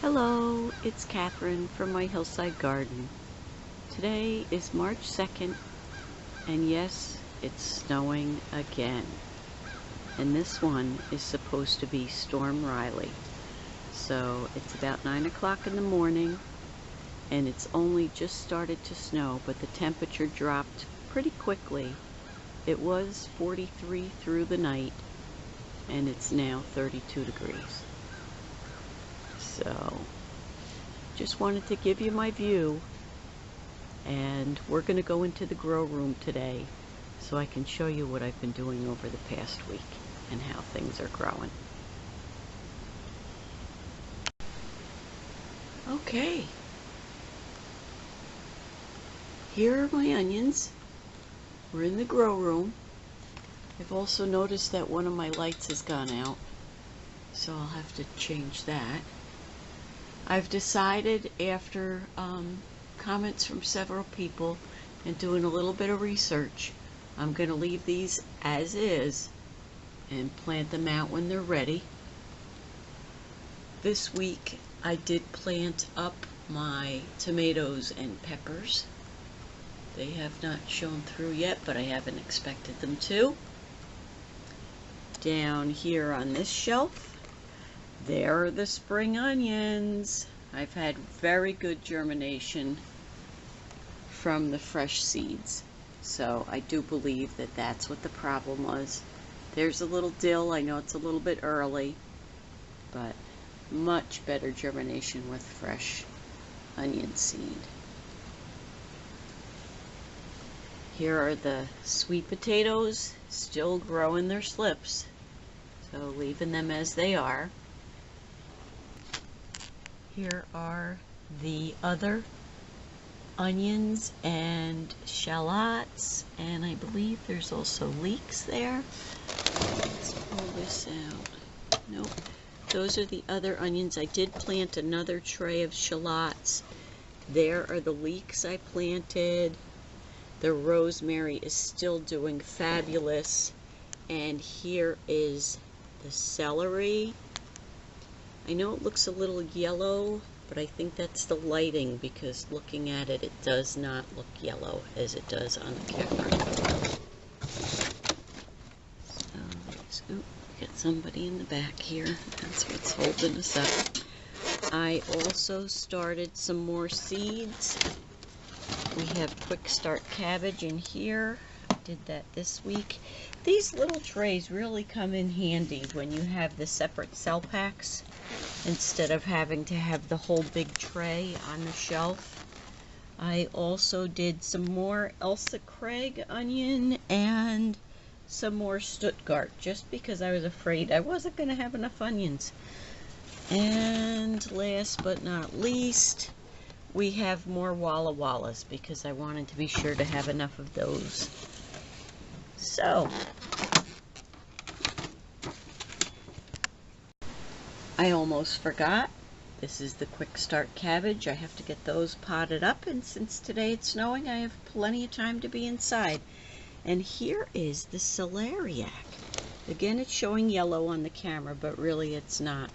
Hello, it's Catherine from my hillside garden. Today is March 2nd, and yes, it's snowing again. And this one is supposed to be Storm Riley. So it's about 9 o'clock in the morning, and it's only just started to snow, but the temperature dropped pretty quickly. It was 43 through the night, and it's now 32 degrees. So, just wanted to give you my view, and we're going to go into the grow room today so I can show you what I've been doing over the past week and how things are growing. Okay, here are my onions. We're in the grow room. I've also noticed that one of my lights has gone out, so I'll have to change that. I've decided, after comments from several people and doing a little bit of research, I'm going to leave these as is and plant them out when they're ready. This week I did plant up my tomatoes and peppers. They have not shown through yet, but I haven't expected them to. Down here on this shelf, there are the spring onions. I've had very good germination from the fresh seeds, so I do believe that that's what the problem was. There's a little dill. I know it's a little bit early, but much better germination with fresh onion seed. Here are the sweet potatoes, still growing their slips, so leaving them as they are. Here are the other onions and shallots, and I believe there's also leeks there. Let's pull this out. Nope, those are the other onions. I did plant another tray of shallots. There are the leeks I planted. The rosemary is still doing fabulous, and here is the celery. I know it looks a little yellow, but I think that's the lighting, because looking at it, it does not look yellow as it does on the camera. So there's, oop, got somebody in the back here. That's what's holding us up. I also started some more seeds. We have quick start cabbage in here. I did that this week. These little trays really come in handy when you have the separate cell packs, instead of having to have the whole big tray on the shelf. I also did some more Elsa Craig onion and some more Stuttgart, just because I was afraid I wasn't going to have enough onions. And last but not least, we have more Walla Wallas, because I wanted to be sure to have enough of those. So, I almost forgot. This is the quick start cabbage. I have to get those potted up, and since today it's snowing, I have plenty of time to be inside. And here is the celeriac. Again, it's showing yellow on the camera, but really it's not.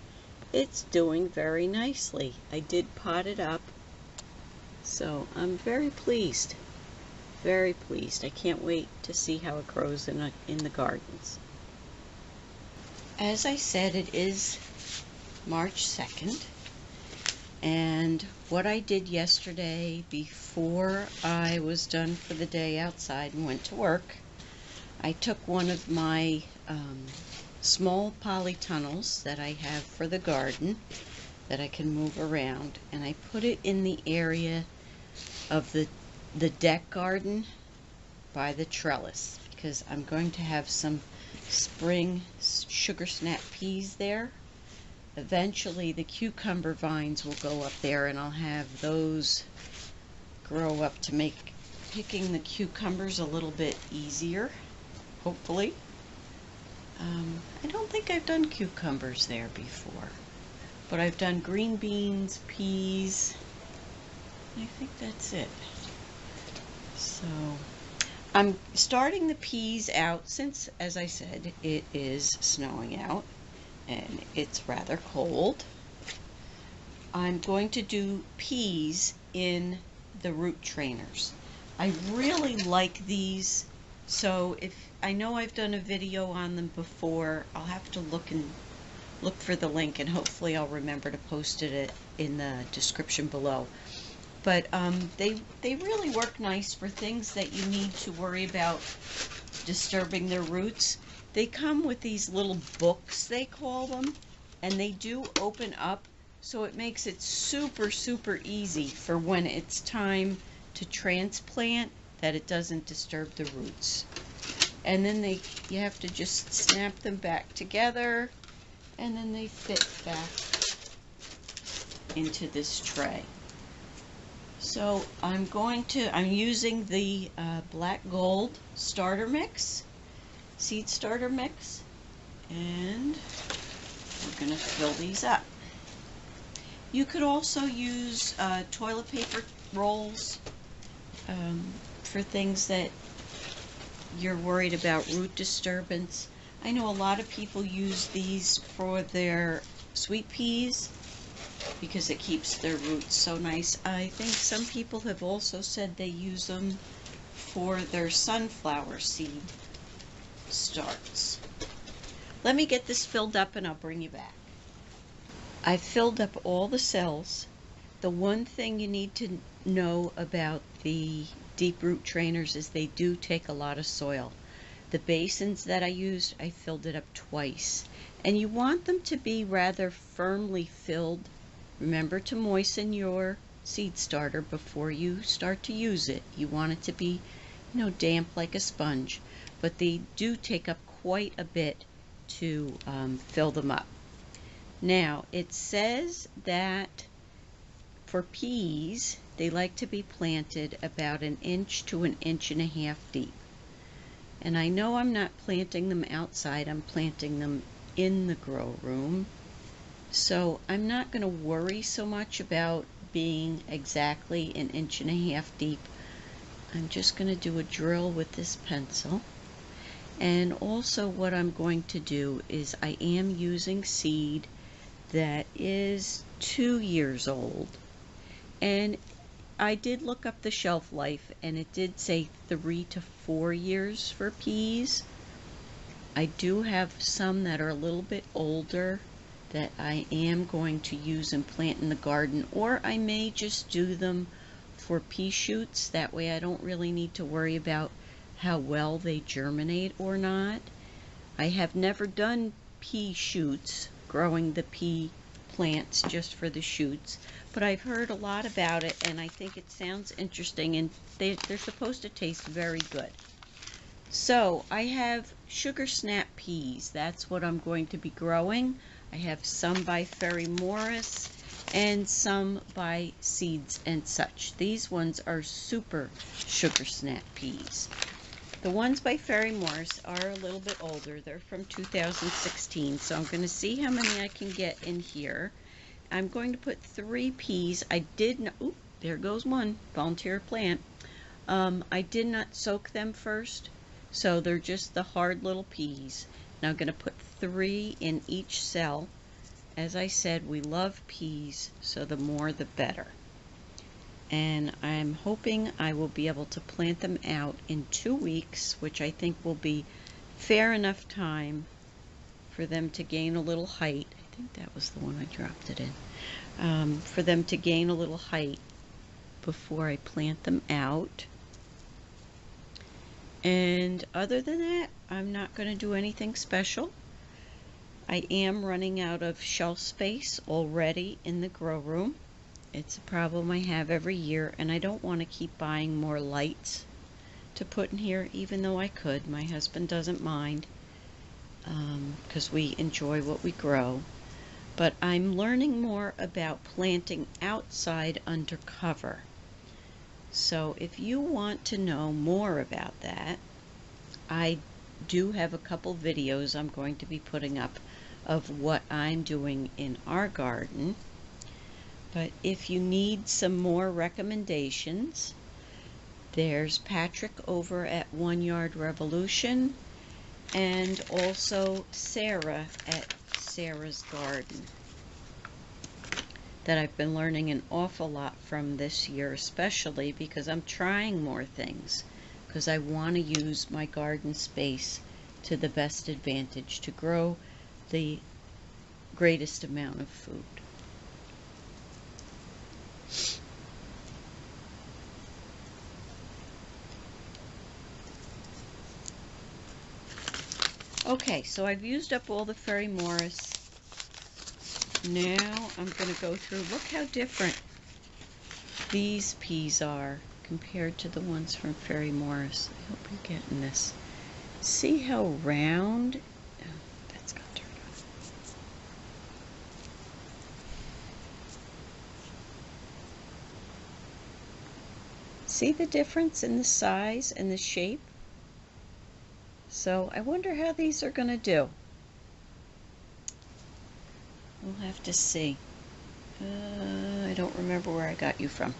It's doing very nicely. I did pot it up, so I'm very pleased. Very pleased. I can't wait to see how it grows in the gardens. As I said, it is March 2nd, and what I did yesterday before I was done for the day outside and went to work, I took one of my small polytunnels that I have for the garden that I can move around, and I put it in the area of the deck garden by the trellis, because I'm going to have some spring sugar snap peas there. Eventually the cucumber vines will go up there, and I'll have those grow up to make picking the cucumbers a little bit easier, hopefully. I don't think I've done cucumbers there before, but I've done green beans, peas. I think that's it. So I'm starting the peas out, since, as I said, it is snowing out and it's rather cold. I'm going to do peas in the root trainers. I really like these, so if I know I've done a video on them before, I'll have to look for the link, and hopefully I'll remember to post it in the description below. But they really work nice for things that you need to worry about disturbing their roots. They come with these little books, they call them, and they do open up, so it makes it super easy for when it's time to transplant, that it doesn't disturb the roots. And then you have to just snap them back together, and then they fit back into this tray. So I'm using the Black Gold starter mix, seed starter mix, and we're going to fill these up. You could also use toilet paper rolls for things that you're worried about root disturbance. I know a lot of people use these for their sweet peas because it keeps their roots so nice. I think some people have also said they use them for their sunflower seed starts. Let me get this filled up and I'll bring you back. I've filled up all the cells. The one thing you need to know about the deep root trainers is they do take a lot of soil. The basins that I used, I filled it up twice. And you want them to be rather firmly filled. Remember to moisten your seed starter before you start to use it. You want it to be, damp like a sponge. But they do take up quite a bit to fill them up. Now, it says that for peas, they like to be planted about 1 inch to 1.5 inches deep. And I know I'm not planting them outside, I'm planting them in the grow room. So I'm not going to worry so much about being exactly 1.5 inches deep. I'm just going to do a drill with this pencil. And also what I'm going to do is I am using seed that is 2 years old. And I did look up the shelf life, and it did say 3 to 4 years for peas. I do have some that are a little bit older that I am going to use and plant in the garden, or I may just do them for pea shoots. That way I don't really need to worry about how well they germinate or not. I have never done pea shoots, growing the pea plants just for the shoots, but I've heard a lot about it and I think it sounds interesting, and they're supposed to taste very good. So I have sugar snap peas. That's what I'm going to be growing. I have some by Ferry Morris and some by Seeds and Such. These ones are super sugar snap peas. The ones by Ferry Morris are a little bit older. They're from 2016, so I'm going to see how many I can get in here. I'm going to put 3 peas. I did not, oop, there goes one, volunteer plant. I did not soak them first, so they're just the hard little peas. Now I'm going to put 3 in each cell. As I said, we love peas, so the more the better. And I'm hoping I will be able to plant them out in 2 weeks, which I think will be fair enough time for them to gain a little height. I think that was the one I dropped it in. For them to gain a little height before I plant them out. And other than that, I'm not going to do anything special. I am running out of shelf space already in the grow room. It's a problem I have every year, and I don't want to keep buying more lights to put in here, even though I could. My husband doesn't mind because we enjoy what we grow. But I'm learning more about planting outside under cover. So if you want to know more about that, I do have a couple videos I'm going to be putting up of what I'm doing in our garden. But if you need some more recommendations, there's Patrick over at 1 Yard Revolution, and also Sarah at Sarah's Garden. that I've been learning an awful lot from this year, especially because I'm trying more things, because I want to use my garden space to the best advantage to grow the greatest amount of food. Okay, so I've used up all the Ferry Morris. Now I'm going to go through, look how different these peas are compared to the ones from Ferry Morris. I hope you're getting this. See how round? Oh, that's got turned on. See the difference in the size and the shape? So I wonder how these are going to do. We'll have to see. I don't remember where I got you from.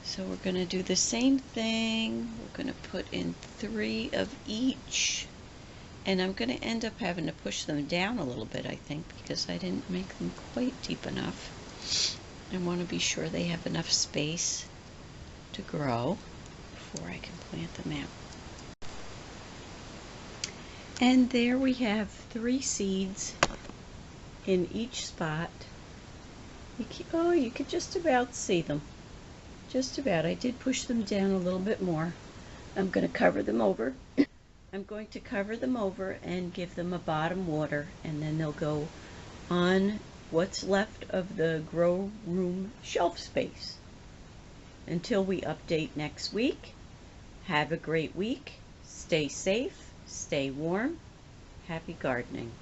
So we're going to do the same thing. We're going to put in 3 of each. And I'm going to end up having to push them down a little bit, I think, because I didn't make them quite deep enough. I want to be sure they have enough space to grow before I can plant them out. And there we have 3 seeds in each spot. You could just about see them. Just about. I did push them down a little bit more. I'm going to cover them over. I'm going to cover them over and give them a bottom water, and then they'll go on what's left of the grow room shelf space. Until we update next week, have a great week. Stay safe, stay warm, happy gardening.